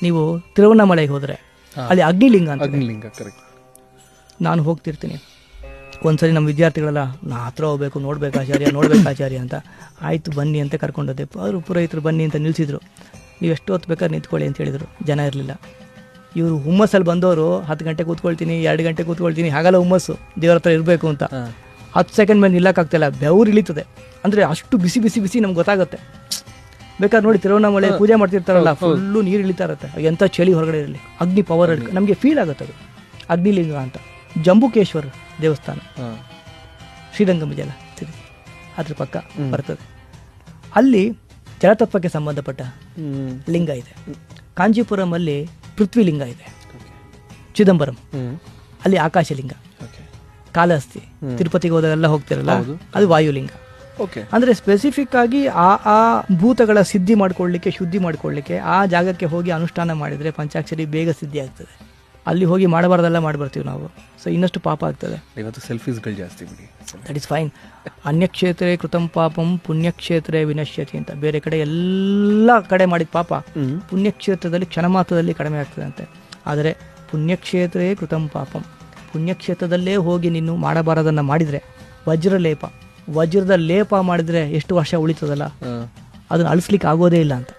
ನೀವು ತಿರುವಣ್ಣಾಮಲೆಗೆ ಹೋದರೆ ಅಲ್ಲಿ ಅಗ್ನಿಲಿಂಗ ಅಂತ ಅಗ್ನಿಲಿಂಗ, ಕರೆಕ್ಟ್. ನಾನು ಹೋಗ್ತಿರ್ತೀನಿ. ಒಂದ್ಸರಿ ನಮ್ಮ ವಿದ್ಯಾರ್ಥಿಗಳೆಲ್ಲ ನಾ ಹತ್ರ ಹೋಗ್ಬೇಕು, ನೋಡ್ಬೇಕು ಆಚಾರ್ಯ ಅಂತ. ಆಯಿತು ಬನ್ನಿ ಅಂತ ಕರ್ಕೊಂಡೋದೆ. ಅವರು ಪುರೋಹಿತರು ಬನ್ನಿ ಅಂತ ನಿಲ್ಲಿಸಿದ್ರು. ನೀವು ಎಷ್ಟು ಹೊತ್ತು ಬೇಕಾದ್ರೆ ನಿಂತ್ಕೊಳ್ಳಿ ಅಂತ ಹೇಳಿದರು. ಜನ ಇರಲಿಲ್ಲ. ಇವರು ಹುಮ್ಮಸ್ಸಲ್ಲಿ ಬಂದವರು 10 ಗಂಟೆ ಕೂತ್ಕೊಳ್ತೀನಿ, 2 ಗಂಟೆ ಕೂತ್ಕೊಳ್ತೀನಿ, ಹಾಗಲ್ಲ ಹುಮ್ಮಸ್ಸು ದೇವ್ರ ಹತ್ರ ಇರಬೇಕು ಅಂತ. 10 ಸೆಕೆಂಡ್ ಮೇಲೆ ನಿಲ್ಲಕ್ಕಾಗ್ತಿಲ್ಲ, ಬೆವರು ಇಳಿತದೆ. ಅಂದರೆ ಅಷ್ಟು ಬಿಸಿ ಬಿಸಿ ಬಿಸಿ ನಮ್ಗೆ ಗೊತ್ತಾಗುತ್ತೆ. ಬೇಕಾದ್ರೆ ನೋಡಿ ತಿರುವಣ್ಣಾಮಲೆ ಪೂಜೆ ಮಾಡ್ತಿರ್ತಾರಲ್ಲ, ಫುಲ್ಲು ನೀರು ಇಳಿತಾ ಇರುತ್ತೆ. ಎಂಥ ಚಳಿ ಹೊರಗಡೆ ಇರಲಿ, ಅಗ್ನಿ ಪವರ್ ನಮಗೆ ಫೀಲ್ ಆಗುತ್ತೆ. ಅದು ಅಗ್ನಿಲಿಂಗ ಅಂತ. ಜಂಬುಕೇಶ್ವರ ದೇವಸ್ಥಾನ ಶ್ರೀರಂಗಂ ಜಲ ಅದ್ರ ಪಕ್ಕ ಬರ್ತದೆ. ಅಲ್ಲಿ ಜಲತತ್ವಕ್ಕೆ ಸಂಬಂಧಪಟ್ಟ ಲಿಂಗ ಇದೆ. ಕಾಂಚೀಪುರಂ ಅಲ್ಲಿ ಪೃಥ್ವಿಲಿಂಗ ಇದೆ. ಚಿದಂಬರಂ ಅಲ್ಲಿ ಆಕಾಶಲಿಂಗ. ಕಾಲಹಸ್ತಿ ತಿರುಪತಿಗೆ ಹೋದಾಗೆಲ್ಲ ಹೋಗ್ತಿರಲ್ಲ, ಅದು ವಾಯುಲಿಂಗ. ಅಂದ್ರೆ ಸ್ಪೆಸಿಫಿಕ್ ಆಗಿ ಆ ಭೂತಗಳ ಸಿದ್ಧಿ ಮಾಡ್ಕೊಳ್ಳಿಕ್ಕೆ, ಶುದ್ಧಿ ಮಾಡ್ಕೊಳ್ಳಿಕ್ಕೆ ಆ ಜಾಗಕ್ಕೆ ಹೋಗಿ ಅನುಷ್ಠಾನ ಮಾಡಿದ್ರೆ ಪಂಚಾಕ್ಷರಿ ಬೇಗ ಸಿದ್ಧಿ ಆಗ್ತದೆ. ಅಲ್ಲಿ ಹೋಗಿ ಮಾಡಬಾರ್ದೆಲ್ಲ ಮಾಡ್ಬರ್ತೀವಿ ನಾವು, ಸೊ ಇನ್ನಷ್ಟು ಪಾಪ ಆಗ್ತದೆ. ಇವತ್ತು ಸೆಲ್ಫೀಸ್ಗಳು ಜಾಸ್ತಿ ಬಿಡಿ. That is fine. ಅನ್ಯಕ್ಷೇತ್ರೇ ಕೃತಂ ಪಾಪಂ ಪುಣ್ಯಕ್ಷೇತ್ರೇ ವಿನಶ್ಯತಿ ಅಂತ. ಬೇರೆ ಕಡೆ ಎಲ್ಲ ಕಡೆ ಮಾಡಿದ ಪಾಪ ಪುಣ್ಯಕ್ಷೇತ್ರದಲ್ಲಿ ಕ್ಷಣ ಮಾತ್ರದಲ್ಲಿ ಕಡಿಮೆ ಆಗ್ತದೆ ಅಂತೆ. ಆದರೆ ಪುಣ್ಯಕ್ಷೇತ್ರೇ ಕೃತಂ ಪಾಪಂ, ಪುಣ್ಯಕ್ಷೇತ್ರದಲ್ಲೇ ಹೋಗಿ ನೀನು ಮಾಡಬಾರದನ್ನು ಮಾಡಿದರೆ ವಜ್ರದ ಲೇಪ ಮಾಡಿದರೆ ಎಷ್ಟು ವರ್ಷ ಉಳಿತದಲ್ಲ, ಅದನ್ನು ಅಳಿಸ್ಲಿಕ್ಕೆ ಆಗೋದೇ ಇಲ್ಲ ಅಂತ.